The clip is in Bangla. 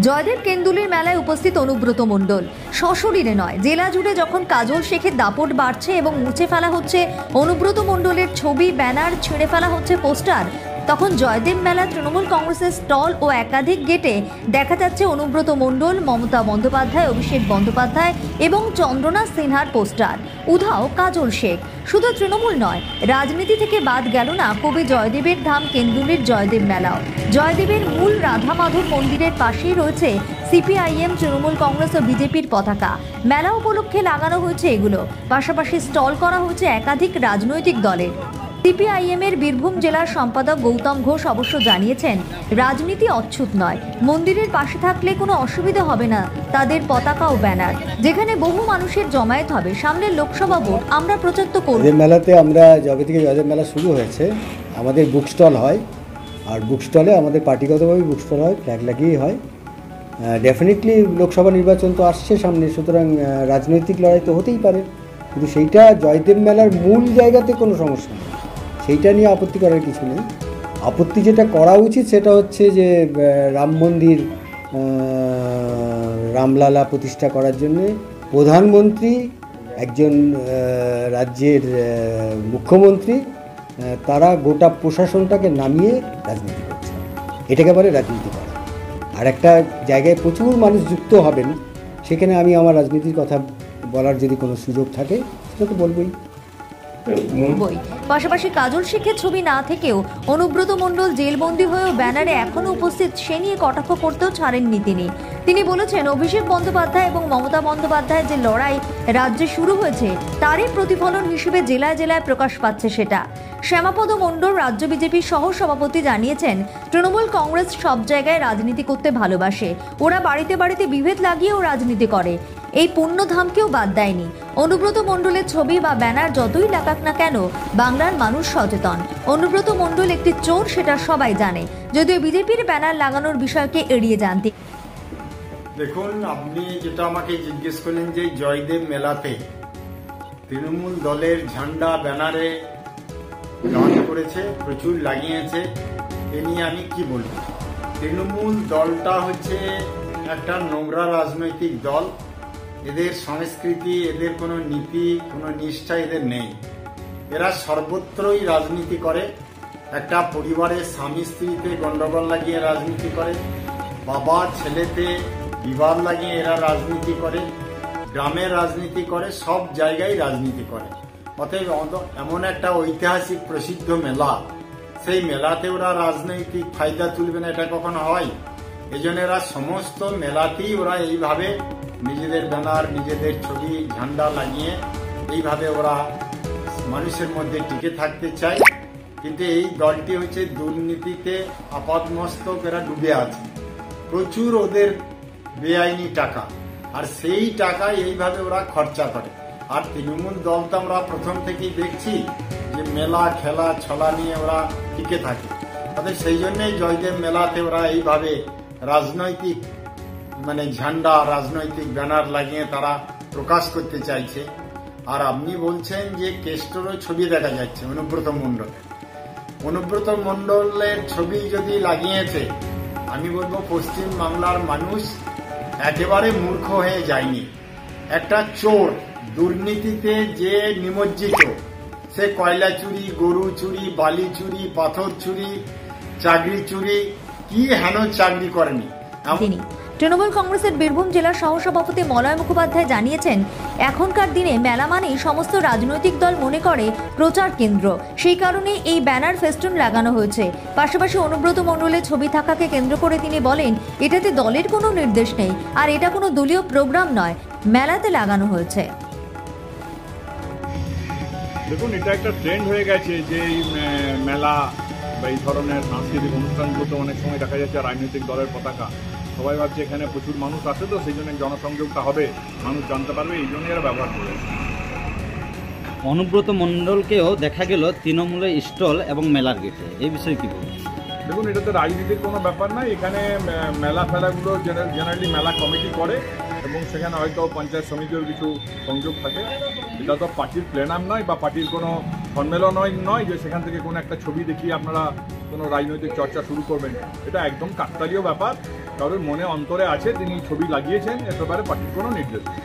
জয়দেব কেন্দুলির মেলায় উপস্থিত অনুব্রত মণ্ডল সশরীরে নয়, জেলা জুড়ে যখন কাজল শেখের দাপট বাড়ছে এবং মুছে ফেলা হচ্ছে অনুব্রত মণ্ডলের ছবি, ব্যানার, ছেড়ে ফেলা হচ্ছে পোস্টার, তখন জয়দেব মেলা তৃণমূল কংগ্রেসের স্টল ও একাধিক গেটে দেখা যাচ্ছে অনুব্রত মণ্ডল, মমতা বন্দ্যোপাধ্যায়, অভিষেক বন্দ্যোপাধ্যায় এবং চন্দ্রনাথ সিনহার পোস্টার। উধাও কাজল শেখ। শুধু তৃণমূল নয়, রাজনীতি থেকে বাদ গেল না কবি জয়দেবের ধাম কেন্দুলির জয়দেব মেলাও। জয়দেবের মূল রাধা মাধব মন্দিরের পাশেই রয়েছে সিপিআইএম, তৃণমূল কংগ্রেস ও বিজেপির পতাকা। মেলা উপলক্ষে লাগানো হয়েছে এগুলো, পাশাপাশি স্টল করা হয়েছে একাধিক রাজনৈতিক দলের। সিপিআইএম এর বীরভূম জেলার সম্পাদক গৌতম ঘোষ অবশ্য জানিয়েছেন, রাজনীতি অচ্ছুত নয়, মন্দিরের পাশে থাকলে কোনো অসুবিধা হবে না তাদের পতাকা ও ব্যানার। যেখানে বহু মানুষের জমায়েত হবে, সামনের লোকসভা ভোট আমরা প্রচার তো করব। মেলাতে আমরা যবে থেকে জয়দেব মেলা শুরু হয়েছে আমাদের বুক স্টল হয়, আর বুক স্টলে আমাদের পার্টিগতভাবে বুক স্টল হয়, ফ্ল্যাগ লাগিয়েই হয়। ডেফিনেটলি লোকসভা নির্বাচন তো আসছে সামনে, সুতরাং রাজনৈতিক লড়াই তো হতেই পারে, কিন্তু সেইটা জয়দেব মেলার মূল জায়গাতে কোনো সমস্যা নেই, সেইটা নিয়ে আপত্তি করার কিছু নেই। আপত্তি যেটা করা উচিত সেটা হচ্ছে যে রাম মন্দির, রামলালা প্রতিষ্ঠা করার জন্যে প্রধানমন্ত্রী, একজন রাজ্যের মুখ্যমন্ত্রী, তারা গোটা প্রশাসনটাকে নামিয়ে রাজনীতি করছে। এটা একেবারে রাজনীতি করা। আর একটা জায়গায় প্রচুর মানুষ যুক্ত হবেন, সেখানে আমি আমার রাজনীতির কথা বলার যদি কোনো সুযোগ থাকে সেটা তো বলবই। পাশাপাশি কাজল শেখের ছবি না থেকেও অনুব্রত মণ্ডল জেলবন্দি হয়েও ব্যানারে এখনো উপস্থিত, সে নিয়ে কটাক্ষ করতেও ছাড়েননি তিনি। তিনি বলেছেন, অভিষেক বন্দ্যোপাধ্যায় এবং মমতা বন্দ্যোপাধ্যায়ের যে লড়াই রাজ্যে শুরু হয়েছে তারই প্রতিফলন হিসেবে জেলায় জেলায় প্রকাশ পাচ্ছে সেটা। শ্যামাপদ মণ্ডল রাজ্য বিজেপির সহ সভাপতি জানিয়েছেন, তৃণমূল কংগ্রেস সব জায়গায় রাজনীতি করতে ভালোবাসে, ওরা বাড়িতে বাড়িতে বিভেদ লাগিয়েও রাজনীতি করে, এই পুণ্যধামকেও বাদ দেয়নি। অনুব্রত মণ্ডলের ছবি বা ব্যানার যতই লাগাক না কেন, বাংলার মানুষ সচেতন। অনুব্রত মণ্ডল একটি চোর, সেটা সবাই জানে, যদিও বিজেপির ব্যানার লাগানোর বিষয়কে এড়িয়ে যান। দেখুন, আপনি যেটা আমাকে জিজ্ঞেস করলেন যে জয়দেব মেলাতে তৃণমূল দলের ঝান্ডা ব্যানারে গান করেছে, প্রচুর লাগিয়েছে, এ নিয়ে আমি কি বলবো। তৃণমূল দলটা হচ্ছে একটা নোংরা রাজনৈতিক দল, এদের সংস্কৃতি, এদের কোনো নীতি, কোনো নিষ্ঠা এদের নেই। এরা সর্বত্রই রাজনীতি করে, একটা পরিবারের স্বামী স্ত্রীতে গন্ডগোল লাগিয়ে রাজনীতি করে, বাবা ছেলেতে বিবাদ লাগিয়ে এরা রাজনীতি করে, গ্রামের রাজনীতি করে, সব জায়গায় রাজনীতি করে। অতএব এমন একটা ঐতিহাসিক প্রসিদ্ধ মেলা, সেই মেলাতে ওরা রাজনৈতিক ফায়দা তুলবে না, এটা কখনো হয়? এজন্য এরা সমস্ত মেলাতেই ওরা এইভাবে নিজেদের ব্যানার, নিজেদের ছবি, ঝান্ডা লাগিয়ে এইভাবে ওরা মানুষের মধ্যে টিকে থাকতে চায়। কিন্তু এই দলটি হচ্ছে দুর্নীতিতে আপাতমস্তক, এরা ডুবে আছে, প্রচুর ওদের বেআইনি টাকা, আর সেই টাকা এইভাবে ওরা খরচা করে। আর তৃণমূল দল তো আমরা প্রথম থেকেই দেখছি যে মেলা খেলা ছলা নিয়ে ওরা টিকে থাকে, তাদের সেই জন্যই জয়দেব মেলাতে ওরা এইভাবে রাজনৈতিক ঝান্ডা, রাজনৈতিক ব্যানার লাগিয়ে তারা প্রকাশ করতে চাইছে। আর আপনি বলছেন যে কেষ্টরও ছবি দেখা যাচ্ছে অনুব্রত মণ্ডলের ছবি যদি লাগিয়েছে, আমি বলবো পশ্চিম বাংলার মানুষ একেবারে মূর্খ হয়ে যায়নি। একটা চোর, দুর্নীতিতে যে নিমজ্জিত, সে কয়লা চুরি, গরু চুরি, বালি চুরি, পাথর চুরি, চাকরি চুরি, কি হেন চাকরি করেনি। তৃণমূল কংগ্রেসের বীরভূম জেলার সহসভাপতি মলয় মুখোপাধ্যায় জানিয়েছেন, এখনকার দিনে মেলা মানেই সমস্ত রাজনৈতিক দল মনে করে প্রচার কেন্দ্র, সেই কারণে এই ব্যানার ফেস্টুন লাগানো হয়েছে। পাশাপাশি অনুব্রত মণ্ডলের ছবি থাকাকে কেন্দ্র করে তিনি বলেন, এটাতে দলের কোনো নির্দেশ নেই, আর এটা কোনো দলীয় প্রোগ্রাম নয়, মেলাতে লাগানো হয়েছে। দেখুন, এটা একটা ট্রেন্ড হয়ে গেছে যে এই মেলা বা এই ধরনের সাংস্কৃতিক অনুষ্ঠানগুলোতে অনেক সময় দেখা যাচ্ছে রাজনৈতিক দলের পতাকা। সবাই ভাবছে এখানে প্রচুর মানুষ আসে, তো সেই জন্য জনসংযোগটা হবে, মানুষ জানতে পারবে, এই জন্য এরা ব্যবহার করে। অনুব্রত মণ্ডলকেও দেখা গেল তৃণমূলের স্টল এবং মেলার গেটে, এই বিষয়ে কি বলবেন? দেখুন, এটা তো রাজনীতির কোনো ব্যাপার নয়। এখানে মেলা ফেলাগুলো জেনারেলি মেলা কমিটি করে এবং সেখানে হয়তো পঞ্চায়েত সমিতির কিছু সংযোগ থাকে। এটা তো পার্টির প্লেনাম নয় বা পার্টির কোনো সম্মেলন নয় যে সেখান থেকে কোনো একটা ছবি দেখিয়ে আপনারা কোনো রাজনৈতিক চর্চা শুরু করবেন। এটা একদম কাকতালীয় ব্যাপার। কারোর মনে অন্তরে আছে তিনি ছবি লাগিয়েছেন, এ ব্যাপারে পার্টির কোনো নির্দেশ নেই।